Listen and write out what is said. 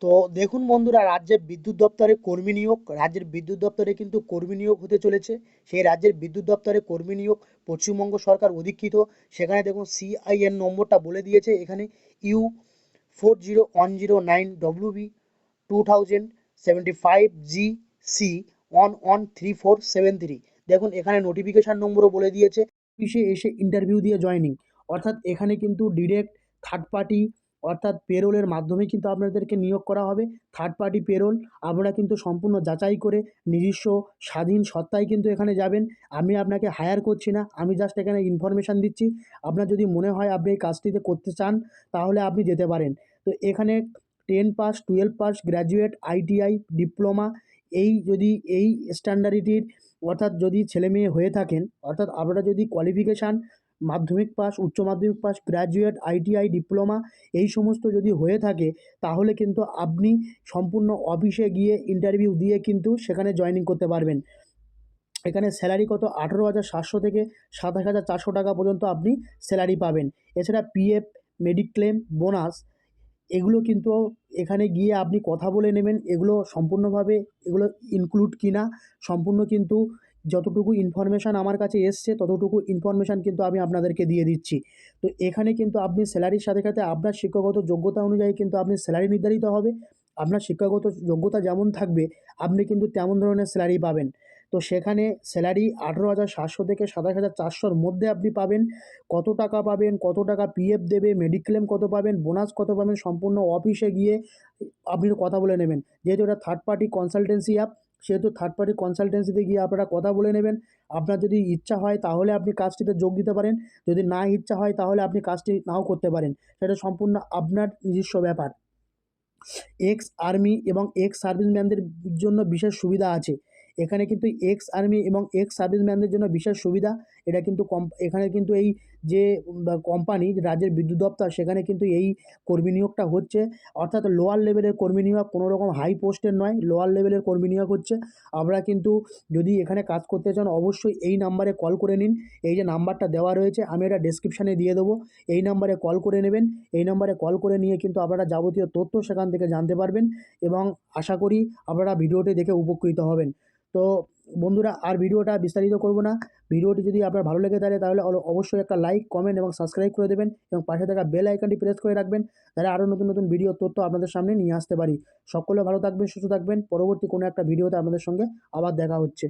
তো দেখুন বন্ধুরা, রাজ্যের বিদ্যুৎ দপ্তরে কর্মী নিয়োগ, রাজ্যের বিদ্যুৎ দপ্তরে কিন্তু কর্মী নিয়োগ হতে চলেছে। সেই রাজ্যের বিদ্যুৎ দপ্তরে কর্মী নিয়োগ পশ্চিমবঙ্গ সরকার অধীক্ষিত। সেখানে দেখুন সিআইএন নম্বরটা বলে দিয়েছে এখানে, U401090WB 2075GC113473। দেখুন এখানে নোটিফিকেশন নম্বরও বলে দিয়েছে। অফিসে এসে ইন্টারভিউ দিয়ে জয়নিং, অর্থাৎ এখানে কিন্তু ডিরেক্ট থার্ড পার্টি অর্থাৎ পেরোলের মাধ্যমে কিন্তু আপনাদেরকে নিয়োগ করা হবে। থার্ড পার্টি পেরোল, আপনারা কিন্তু সম্পূর্ণ যাচাই করে নিজস্ব স্বাধীন সত্তায় কিন্তু এখানে যাবেন। আমি আপনাকে হায়ার করছি না, আমি জাস্ট এখানে ইনফরমেশান দিচ্ছি। আপনার যদি মনে হয় আপনি এই কাজটিতে করতে চান তাহলে আপনি যেতে পারেন। তো এখানে 10 pass, 12 pass, graduate, ITI, diploma, এই যদি এই স্ট্যান্ডার্ডিটির অর্থাৎ যদি ছেলে মেয়ে হয়ে থাকেন, অর্থাৎ আপনারা যদি কোয়ালিফিকেশান মাধ্যমিক পাস, উচ্চ মাধ্যমিক পাস, গ্র্যাজুয়েট, আইটিআই, ডিপ্লোমা এই সমস্ত যদি হয়ে থাকে, তাহলে কিন্তু আপনি সম্পূর্ণ অফিসে গিয়ে ইন্টারভিউ দিয়ে কিন্তু সেখানে জয়েনিং করতে পারবেন। এখানে স্যালারি কত, 18,700 থেকে 27,400 টাকা পর্যন্ত আপনি স্যালারি পাবেন। এছাড়া পিএফ, মেডিক্লেম, বোনাস, এগুলো কিন্তু এখানে গিয়ে আপনি কথা বলে নেবেন। এগুলো সম্পূর্ণভাবে এগুলো ইনক্লুড কিনা সম্পূর্ণ কিন্তু যতটুকু ইনফরমেশান আমার কাছে এসছে ততটুকু ইনফরমেশান কিন্তু আমি আপনাদেরকে দিয়ে দিচ্ছি। তো এখানে কিন্তু আপনি স্যালারির সাথে সাথে আপনার শিক্ষাগত যোগ্যতা অনুযায়ী কিন্তু আপনি স্যালারি নির্ধারিত হবে। আপনার শিক্ষাগত যোগ্যতা যেমন থাকবে আপনি কিন্তু তেমন ধরনের স্যালারি পাবেন। তো সেখানে স্যালারি 18,700 থেকে 27,400-র মধ্যে আপনি পাবেন। কত টাকা পাবেন, কত টাকা পিএফ দেবে, মেডিক্লেম কত পাবেন, বোনাস কত পাবেন, সম্পূর্ণ অফিসে গিয়ে আপনি কথা বলে নেবেন। যেহেতু এটা থার্ড পার্টি কনসালটেন্সি অ্যাপ, সেহেতু থার্ড পার্টি কনসালটেন্সিতে গিয়ে আপনারা কথা বলে নেবেন। আপনার যদি ইচ্ছা হয় তাহলে আপনি কাজটিতে যোগ দিতে পারেন, যদি না ইচ্ছা হয় তাহলে আপনি কাজটি নাও করতে পারেন। সেটা সম্পূর্ণ আপনার নিজস্ব ব্যাপার। এক্স আর্মি এবং এক্স সার্ভিসম্যানদের জন্য বিশেষ সুবিধা আছে। এখানে কিন্তু এক্স আর্মি এবং এক্স সার্ভিসম্যানদের জন্য বিশেষ সুবিধা। এটা কিন্তু এখানে কিন্তু এই যে কোম্পানি রাজ্যের বিদ্যুৎ দপ্তর, সেখানে কিন্তু এই কর্মী নিয়োগটা হচ্ছে। অর্থাৎ লোয়ার লেভেলের কর্মী নিয়োগ, কোনো রকম হাই পোস্টের নয়, লোয়ার লেভেলের কর্মী নিয়োগ হচ্ছে। আপনারা কিন্তু যদি এখানে কাজ করতে চান অবশ্যই এই নাম্বারে কল করে নিন। এই যে নাম্বারটা দেওয়া রয়েছে আমি এটা ডেসক্রিপশানে দিয়ে দেবো, এই নাম্বারে কল করে নেবেন। এই নাম্বারে কল করে নিয়ে কিন্তু আপনারা যাবতীয় তথ্য সেখান থেকে জানতে পারবেন এবং আশা করি আপনারা ভিডিওটি দেখে উপকৃত হবেন। তো বন্ধুরা, আর ভিডিওটা বিস্তারিত করব না। ভিডিওটি যদি আপনার ভালো লেগে থাকে তাহলে অবশ্যই একটা লাইক, কমেন্ট এবং সাবস্ক্রাইব করে দেবেন এবং পাশে থাকা বেল আইকনটি প্রেস করে রাখবেন, তাহলে আরও নতুন নতুন ভিডিও তথ্য আপনাদের সামনে নিয়ে আসতে পারি। সকলে ভালো থাকবেন, সুস্থ থাকবেন। পরবর্তী কোনো একটা ভিডিওতে আপনাদের সঙ্গে আবার দেখা হচ্ছে।